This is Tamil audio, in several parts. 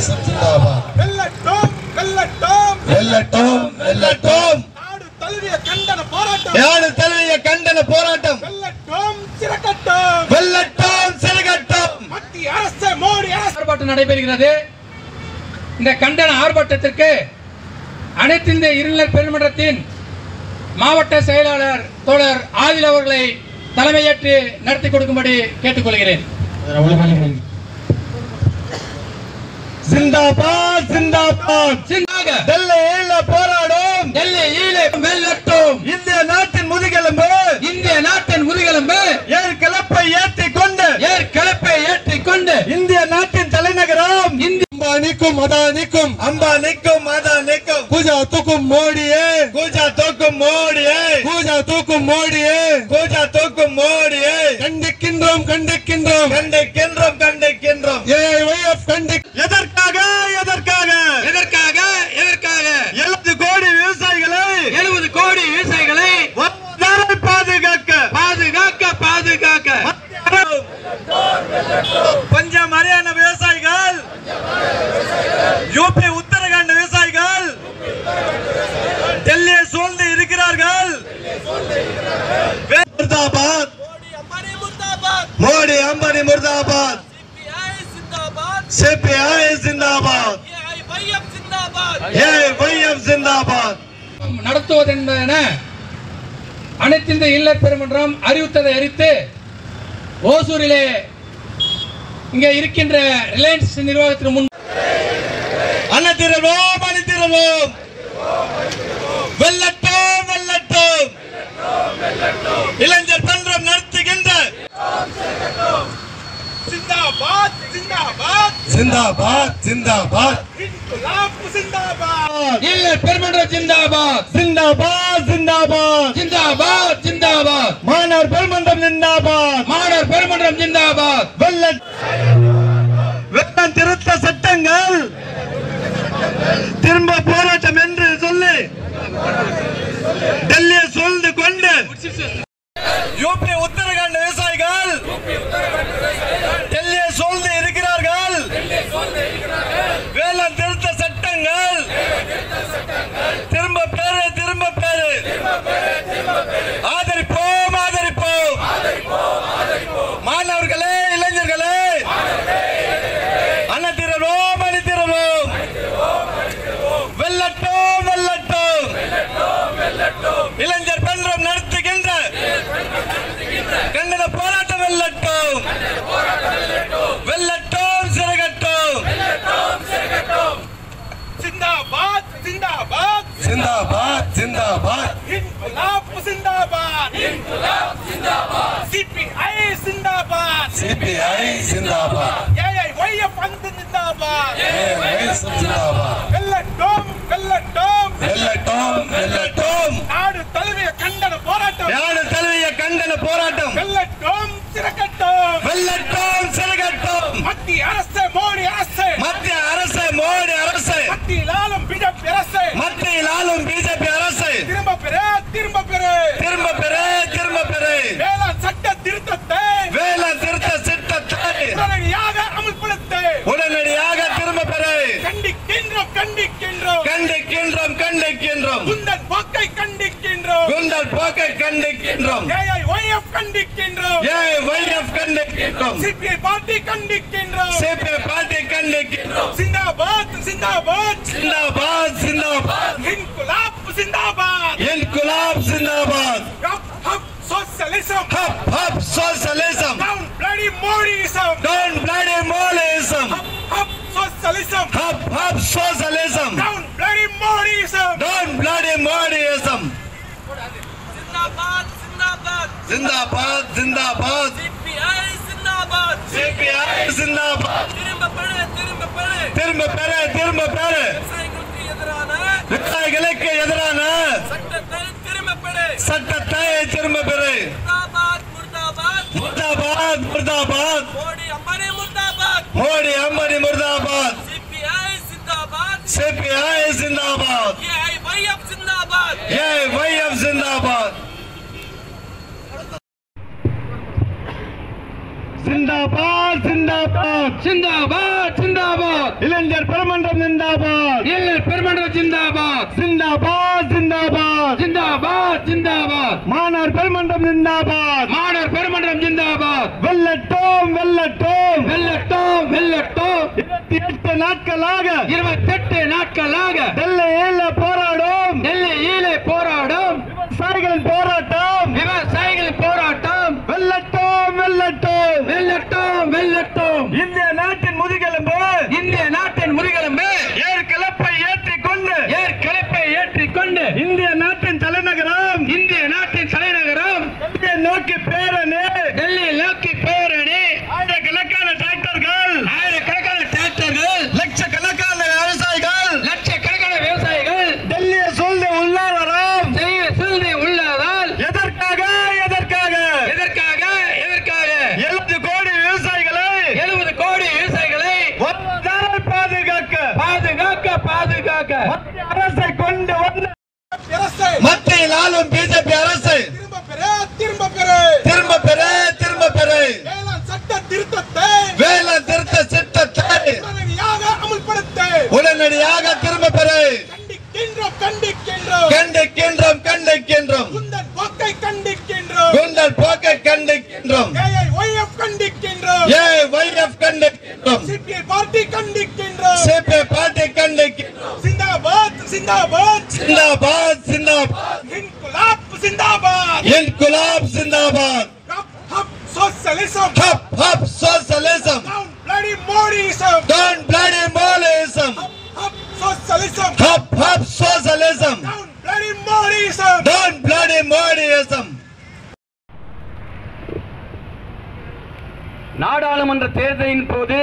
தேசம் ஜிந்தாபாத். வெல்லட்டும் வெல்லட்டும் வெல்லட்டும் வெல்லட்டும். நாடு தழுவிய கண்டன போராட்டம். நாடு தழுவிய கண்டன போராட்டம். வெல்லட்டும் சிறகட்டும். வெல்லட்டும் சிறகட்டும். மத்திய அரசு மோடி அரசு ஆர்ப்பாட்டம் நடைபெறுகிறது. இந்த கண்டன ஆர்ப்பாட்டத்திற்கு அனைத்து இந்திய இருநிலை பெருமன்றத்தின் மாவட்ட செயலாளர் தோழர் ஆதில் அவர்களை தலைமையேற்று நடத்தி கொடுக்கும்படி கேட்டுக்கொள்கிறேன். ஜிந்தாபாத் ஜிந்தாபாத். டெல்லியில போராடும். டெல்லியில வெல்லட்டும். இந்திய நாட்டின் முதுகெலும்பு. இந்திய நாட்டின் முதுகெலும்பு. ஏற்கலப்பை ஏற்றிக்கொண்டு இந்திய நாட்டின் தலைநகரம். அம்பானிக்கும் அதானிக்கும் அம்பானிக்கும் அதானிக்கும் கூஜா தூக்கும் மோடியே கூஜா தூக்கும் மோடியே கூஜா தூக்கும் மோடியே கூஜா தூக்கும் மோடியே கண்டிக்கின்றோம் கண்டிக்கின்றோம் கண்டிக்கின்றோம் கண்டிக்கின்றோம். ஏஐஒய்எஃப் எதற்காக எதற்காக எதற்காக எதற்காக 70 கோடி விவசாயிகளை 70 கோடி விவசாயிகளை பாதுகாக்க பாதுகாக்க பாதுகாக்க பஞ்சாப் ஹரியானா விவசாயிகள், யூபி உத்தரகாண்ட் விவசாயிகள் டெல்லியை சூழ்ந்து இருக்கிறார்கள். முர்தாபாத் மோடி அம்பானி முர்தாபாத். சிபிஐ ஜிந்தாபாத். ஏஐஒய்எஃப் ஜிந்தாபாத். நடத்துவது என்பதென அனைத்து இந்திய இல்ல பெருமன்றம் அறிவித்ததை அறிவித்து ஓசூரிலே இங்கே இருக்கின்ற ரிலையன்ஸ் நிர்வாகத்திற்கு முன் அணிதிரள்வோம் அணிதிரள்வோம். வெல்லட்டும் வெல்லட்டும். இளைஞர் மன்றம் நடத்துகின்ற ஜிந்தாபாத் ஜிந்தாபாத் ஜிந்தாபாத் ஜிந்தாபாத். இன்குலாப் ஜிந்தாபாத். இல்ல பெருமன்றம் ஜிந்தாபாத் ஜிந்தாபாத் ஜிந்தாபாத். ஜிந்தாபாத் ஜிந்தாபாத். மாணவர் பெருமன்றம் ஜிந்தாபாத். மாணவர் பெருமன்றம் ஜிந்தாபாத். வெள்ளம் திருத்த சட்டங்கள் திரும்ப போராட்டம் என்று சொல்லி டெல்லியை சூழ்ந்து கொண்டு யூபி உத்தரகாண்ட் விவசாயிகள் டெல்லியை சூழ்ந்து இருக்கிறார்கள். வேளாண் திருத்த சட்டங்கள் திரும்ப பெறு திரும்ப பெறு. ஆதரிப்போம் ஆதரிப்போம். மாணவர்களே இளைஞர்களே அணிதிரள்வோம் அணிதிரள்வோம். வெல்லட்டும் வெல்லட்டும். இளைஞர் மன்றம் நடத்துகின்ற கண்டன போராட்டம் வெல்லட்டும். வெல்லட்டும் சிறகட்டும். ஜிந்தாபாத் ஜிந்தாபாத் ஜிந்தாபாத் ஜிந்தாபாத். இன்குலாப் ஜிந்தாபாத். சிபிஐ ஜிந்தாபாத். சிபிஐ ஜிந்தாபாத். ஏஐஒய்எஃப் ஜிந்தாபாத். ஏஐஒய்எஃப் ஜிந்தாபாத். வெல்லட்டும் வெல்லட்டும். வெல்லட்டும் வெல்லட்டும். நாடு தழுவிய கண்டன போராட்டம். நாடு தழுவிய கண்டன போராட்டம். வெல்லட்டும் சிறகட்டும். வெல்லட்டும் சிறகட்டும். மத்திய அரசு மோடி அரசு. மத்திய அரசு மோடி அரசு. மத்தியில் ஆளும் பிஜேபி அரசு. மத்தியில் ஆளும் பிஜேபி அரசு. திரும்ப பெறு திரும்ப பெறு. திரும்ப பெறு திரும்ப பெறு. வேளாண் சட்ட திருத்தத்தை வேளாண் திருத்த சட்டத்தை உடனடியாக அமல்படுத்து. உடனடியாக திரும்ப பெறு. கண்டிக்கின்றோம் கண்டிக்கின்றோம். கண்டிக்கின்றோம் கண்டிக்கின்றோம். குந்தன் போக்கை கண்டிக்கின்றோம். குண்டல் போக்கை கண்டிக்கின்றோம். ஏஐஒய்எஃப் கண்டிக்கின்றோம். ஏஐஒய்எஃப் கண்டிக்கின்றோம். சிபிஐ பார்ட்டி கண்டிக்கின்றோம். சிபிஐ பார்ட்டி கண்டிக்கின்றோம். ஜிந்தாபாத் ஜிந்தாபாத். ஜிந்தாபாத் ஜிந்தாபாத். இன்குலாப் ஜிந்தாபாத். இன்குலாப் ஜிந்தாபாத். Up up socialism. Up up socialism. Down bloody Modism. Down bloody Modism. Up up socialism. Up up socialism. Down bloody Modism. Down bloody Modism. ஜிந்தாபாத் ஜிந்தாபாத். ஜிந்தாபாத் ஜிந்தாபாத். சிபிஐ ஜிந்தாபாத். சிபிஐ ஜிந்தாபாத். திரும்ப பெறு திரும்ப பெறு. திரும்ப பெறு திரும்ப பெறு. விவசாயிகளுக்கு எதிரான விவசாயிகளுக்கு எதிரான சட்டத்தை திரும்ப பெறு. சட்டத்தை திரும்ப பெறு. முர்தாபாத் முர்தாபாத். முர்தாபாத் முர்தாபாத். மோடி அம்பானி முர்தாபாத். மோடி அம்பானி முர்தாபாத். சிபிஐ ஜிந்தாபாத். சிபிஐ ஜிந்தாபாத். ஏஐஒய்எஃப் ஜிந்தாபாத். ஏஐஒய்எஃப் ஜிந்தாபாத். ஜிந்தாபாத் ஜிந்தாபாத். ஜிந்தாபாத் ஜிந்தாபாத். இளைஞர் பெருமன்றம் ஜிந்தாபாத் இல்லல் பெருமன்றம் ஜிந்தாபாத் ஜிந்தாபாத் ஜிந்தாபாத் ஜிந்தாபாத் ஜிந்தாபாத் மாணவர் பெருமன்றம் ஜிந்தாபாத் மாணவர் பெருமன்றம் ஜிந்தாபாத் வெல்லட்டும் வெல்லட்டும் வெல்லட்டும் வெல்லட்டும் 28 நாட்களாக 28 நாட்களாக டெல்லியில் போராடும் டெல்லியிலே போராடும் விவசாயிகளின் போராட்டம் விவசாயிகளின் போராட்டம் வெல்லட்டும் வெல்லட்டும் வெல்லட்டும் வெல்லட்டும் இந்திய நாட்டின் முதுகெலும்பு இந்திய நாட்டின் முதுகெலும்பு ஏற்கலப்பை ஏற்றிக்கொண்டு ஏற்கலப்பை ஏற்றிக்கொண்டு இந்திய நாட்டின் தலைநகரம் இந்திய நாட்டின் தலைநகரம் டெல்லியை நோக்கி பேரணி டெல்லியை நோக்கி பேரணி ஆயிரக்கணக்கான டிராக்டர்கள் ஆயிரக்கணக்கான டிராக்டர்கள் லட்சக்கணக்கான விவசாயிகள் லட்சக்கணக்கான விவசாயிகள் டெல்லியை சூழ்ந்து உள்ளாரம் சிறுதை உள்ளதால் எதற்காக எதற்காக எதற்காக எதற்காக 70 கோடி விவசாயிகளை 70 கோடி விவசாயிகளை ஒன்றாக பாதுகாக்க பாதுகாக்க பாதுகாக்க மத்திய அரசை கொண்டு வந்து அரசை மத்தியில் ஆளும் பிஜேபி அரசு திரும்ப பெற திரும்ப பெற வேளாண் சட்ட திருத்தத்தை வேளாண் திருத்த சட்டத்தை உடனடியாக அமுல்படுத்த திரும்ப பெற கண்டிக்கின்றோம் கண்டிக்கின்றோம் குந்தன் போக்கை கண்டிக்கின்றோம் குண்டல் போக்கை கண்டிக்கின்றோம் AIYF கண்டிக்கின்றோம் AIYF கண்டிக்கின்றோம் CPI பார்ட்டி கண்டிக்கின்றோம் CPI பார்ட்டி கண்டிக்கின்றோம் சிந்தாபாத் जिंदाबाद जिंदाबाद இன்குலாப் சிந்தாபாத் इनकलाब जिंदाबाद up socialism up socialism down bloody Modism down bloody Modism up socialism up socialism down bloody Modism down bloody Modism நாடாளுமன்ற தேர்தலின் போது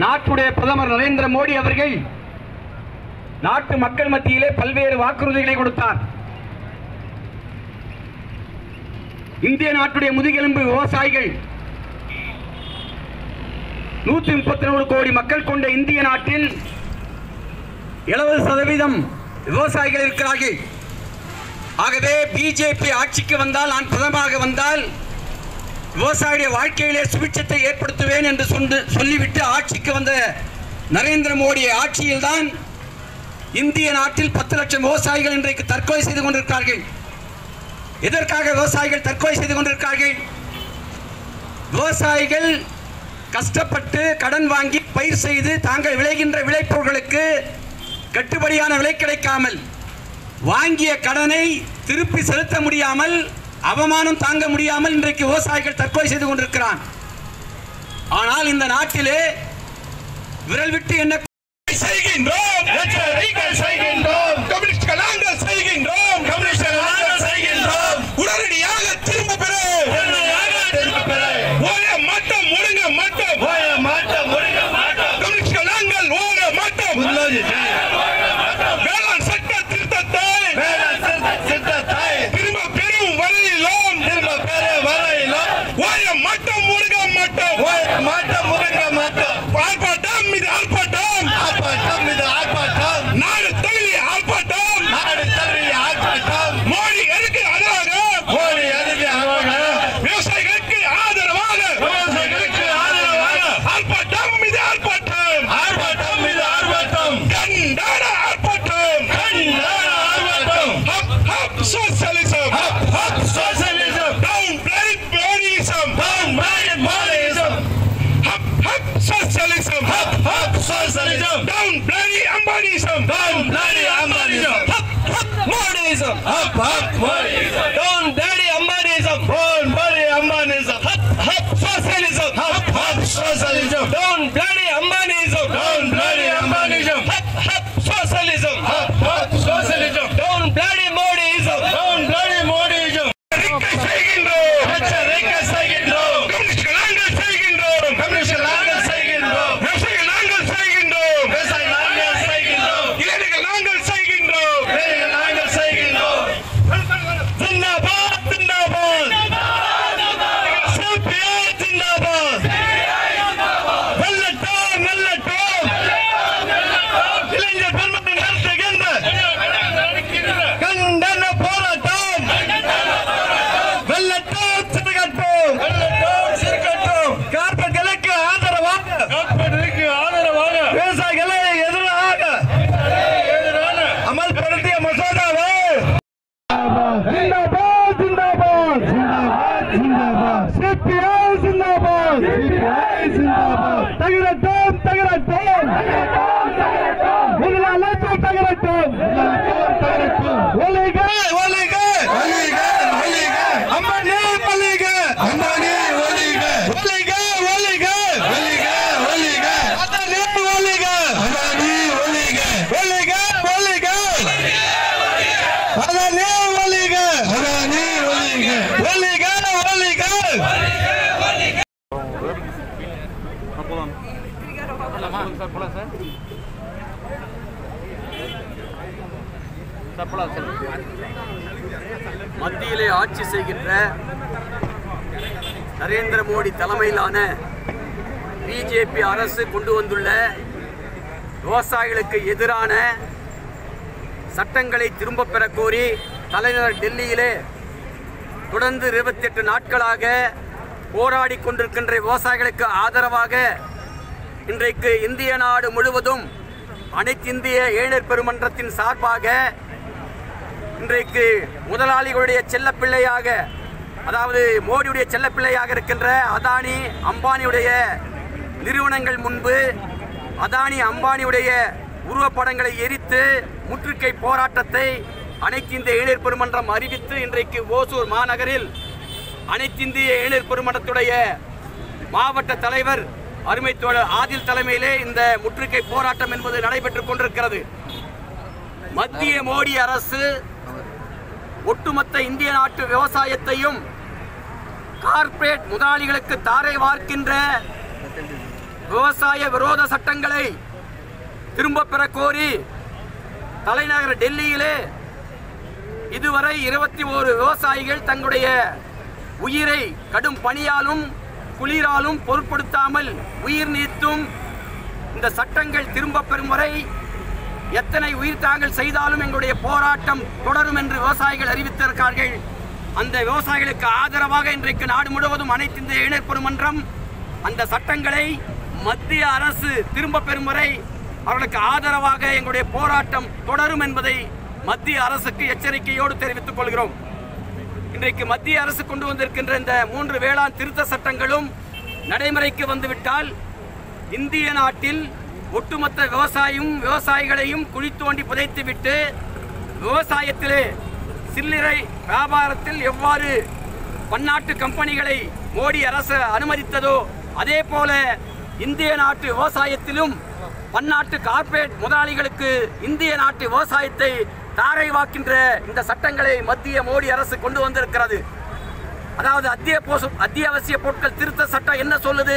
நாட்டுடைய பிரதமர் நரேந்திர மோடி அவர்கள் நாட்டு மக்கள் மத்தியிலே பல்வேறு வாக்குறுதிகளை கொடுத்தார். இந்திய நாட்டுடைய முதுகெலும்பு விவசாயிகள் 134 கோடி மக்கள் கொண்ட இந்திய நாட்டில் 70% விவசாயிகள் இருக்கிறார்கள். ஆகவே பிஜேபி ஆட்சிக்கு வந்தால், நான் பிரதமராக வந்தால் விவசாயிய வாழ்க்கையிலே சுபிட்சத்தை ஏற்படுத்துவேன் என்று சொல்லிவிட்டு ஆட்சிக்கு வந்த நரேந்திர மோடி ஆட்சியில்தான் இந்திய நாட்டில் 10 லட்சம் விவசாயிகள் இன்றைக்கு தற்கொலை செய்து கொண்டிருக்கிறார்கள். எதற்காக விவசாயிகள் தற்கொலை செய்து கொண்டிருக்கிறார்கள்? விவசாயிகள் கஷ்டப்பட்டு கடன் வாங்கி பயிர் செய்து தாங்கள் விளைகின்ற விளைபொருட்களுக்கு கட்டுப்படியான விலை கிடைக்காமல், வாங்கிய கடனை திருப்பி செலுத்த முடியாமல், அவமானம் தாங்க முடியாமல் இன்றைக்கு விவசாயிகள் தற்கொலை செய்து கொண்டிருக்கிறான். ஆனால் இந்த நாட்டிலே விரல் விட்டு என்ன செய்கின்றோம் கம்யூனிஸ்ட்கள் நாங்கள் செய்கின்றோம் உடனடியாக திரும்ப பெற ஓய மாட்டோம் முழுங்க மாட்டோம் கம்யூனிஸ்ட்கள் நாங்கள் ஓய மாட்டோம் வேளாண் சட்ட திருத்தத்தை திரும்ப பெறும் வரையிலும் ஓய மாட்டோம் முழுங்க மாட்டோம் ஆர்ப்பாட்டம் இது ஆர்ப்பாட்டம் நாடு தழுவிய ஆர்ப்பாட்டம் மோடி எதுக்கு அதாக விவசாயிகளுக்கு ஆதரவாக ஆர்ப்பாட்டம் இது ஆர்ப்பாட்டம் கண்டான ஆர்ப்பாட்டம் up socialism down bloody Modism up socialism down bloody Ambanism Modism down bloody Ambanism up socialism down bloody Ambanism up socialism down bloody Modism எச்சரிக்கை செய்கின்றோம் கம்யூனிஸ்ட்கள் நாங்கள் செய்கின்றோம் விவசாயிகள் நாங்கள் செய்கின்றோம் இளைஞர்கள் நாங்கள் செய்கின்றோம் இதில் அனைத்தும் தகரட்டும். ஒலிக ஒலிக ஒலிக ஒலிக அம்பானி ஒலிக அம்பானி ஒலிக ஒலிக ஒலிக ஒலிக ஒலிக அதானி ஒலிக அதானி ஒலிக ஒலிக ஒலிக அதானி ஒலிக அதானி ஒலிக ஒலிக ஒலிக மத்தியிலே ஆட்சி செய்கின்ற நரேந்திர மோடி தலைமையிலான பிஜேபி அரசு கொண்டு வந்துள்ள விவசாயிகளுக்கு எதிரான சட்டங்களை திரும்பப் பெற கோரி தலைநகர் டெல்லியிலே தொடர்ந்து 28 நாட்களாக போராடி கொண்டிருக்கின்ற விவசாயிகளுக்கு ஆதரவாக இன்றைக்கு இந்திய நாடு முழுவதும் அனைத்து இந்திய இளைஞர் பெருமன்றத்தின் சார்பாக இன்றைக்கு முதலாளிகளுடைய செல்லப்பிள்ளையாக, அதாவது மோடியுடைய செல்லப்பிள்ளையாக இருக்கின்ற அதானி அம்பானியுடைய நிறுவனங்கள் முன்பு அதானி அம்பானியுடைய உருவப்படங்களை எரித்து முற்றுகை போராட்டத்தை அனைத்து இந்திய இளைஞர் பெருமன்றம் அறிவித்து இன்றைக்கு ஓசூர் மாநகரில் அனைத்து இந்திய இளைஞர் பெருமன்றத்துடைய மாவட்ட தலைவர் அருமை தோழர் ஆதில் தலைமையிலே இந்த முற்றுகை போராட்டம் என்பது நடைபெற்றுக் கொண்டிருக்கிறது. மத்திய மோடி அரசு ஒட்டுமொத்த இந்திய நாட்டு விவசாயத்தையும் கார்ப்பரேட் முதலாளிகளுக்கு தாரை வார்க்கின்ற விவசாய விரோத சட்டங்களை திரும்ப பெற கோரி தலைநகர் டெல்லியிலே இதுவரை 21 விவசாயிகள் தங்களுடைய உயிரை கடும் பணியாலும் குளிராலும் பொருட்படுத்தாமல் உயிர் நீத்தும் இந்த சட்டங்கள் திரும்ப பெறும் வரை எத்தனை உயிர் தாங்கள் செய்தாலும் எங்களுடைய போராட்டம் தொடரும் என்று விவசாயிகள் அறிவித்திருக்கிறார்கள். அந்த விவசாயிகளுக்கு ஆதரவாக இன்றைக்கு நாடு முழுவதும் அனைத்து இந்திய இளைஞர் பெருமன்றம் அந்த சட்டங்களை மத்திய அரசு திரும்ப பெறும் வரை அவர்களுக்கு ஆதரவாக எங்களுடைய போராட்டம் தொடரும் என்பதை மத்திய அரசுக்கு எச்சரிக்கையோடு தெரிவித்துக் கொள்கிறோம். இன்றைக்கு மத்திய அரசு கொண்டு வந்திருக்கின்ற இந்த 3 வேளாண் திருத்த சட்டங்களும் நடைமுறைக்கு வந்துவிட்டால் இந்திய நாட்டில் ஒட்டுமொத்த விவசாயிகளையும் குழி தோண்டி புதைத்துவிட்டு விவசாயத்திலே சில்லறை வியாபாரத்தில் எவ்வாறு பன்னாட்டு கம்பெனிகளை மோடி அரசு அனுமதித்ததோ அதே போல இந்திய நாட்டு விவசாயத்திலும் பன்னாட்டு கார்ப்பரேட் முதலாளிகளுக்கு இந்திய நாட்டு விவசாயத்தை தாரை வாக்கின்ற இந்த சட்டங்களை மத்திய மோடி அரசு கொண்டு வந்திருக்கிறது. அதாவது அத்தியாவசிய பொருட்கள் திருத்த சட்டம் என்ன சொல்லுது?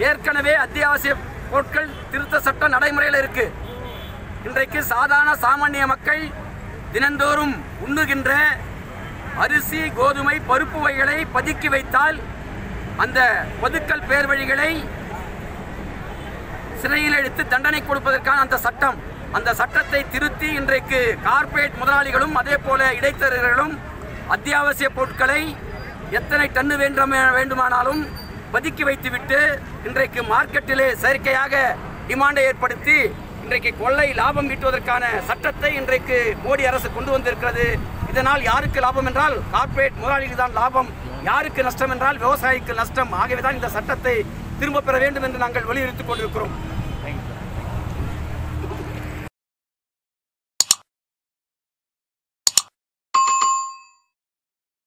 ஏற்கனவே அத்தியாவசிய பொருட்கள் திருத்த சட்டம் நடைமுறையில் இருக்கு. இன்றைக்கு சாதாரண சாமானிய மக்கள் தினந்தோறும் உண்ணுகின்ற அரிசி, கோதுமை, பருப்பு வகைகளை பதுக்கி வைத்தால் அந்த பதுக்கல் பேர் வழிகளை சிறையில் எடுத்து தண்டனை கொடுப்பதற்கான அந்த சட்டத்தை திருத்தி இன்றைக்கு கார்ப்பரேட் முதலாளிகளும் அதே போல இடைத்தரகர்களும் அத்தியாவசிய பொருட்களை எத்தனை டன்னு வேண்டுமானாலும் பதுக்கி வைத்துவிட்டு இன்றைக்கு மார்க்கெட்டிலே செயற்கையாக டிமாண்டை ஏற்படுத்தி இன்றைக்கு கொள்ளை லாபம் ஈட்டுவதற்கான சட்டத்தை இன்றைக்கு மோடி அரசு கொண்டு வந்திருக்கிறது. இதனால் யாருக்கு லாபம் என்றால் கார்ப்பரேட் முதலாளிக்கு தான் லாபம், யாருக்கு நஷ்டம் என்றால் விவசாயிக்கு நஷ்டம். ஆகவேதான் இந்த சட்டத்தை திரும்ப பெற வேண்டும் என்று நாங்கள் வலியுறுத்திக் கொண்டிருக்கிறோம்.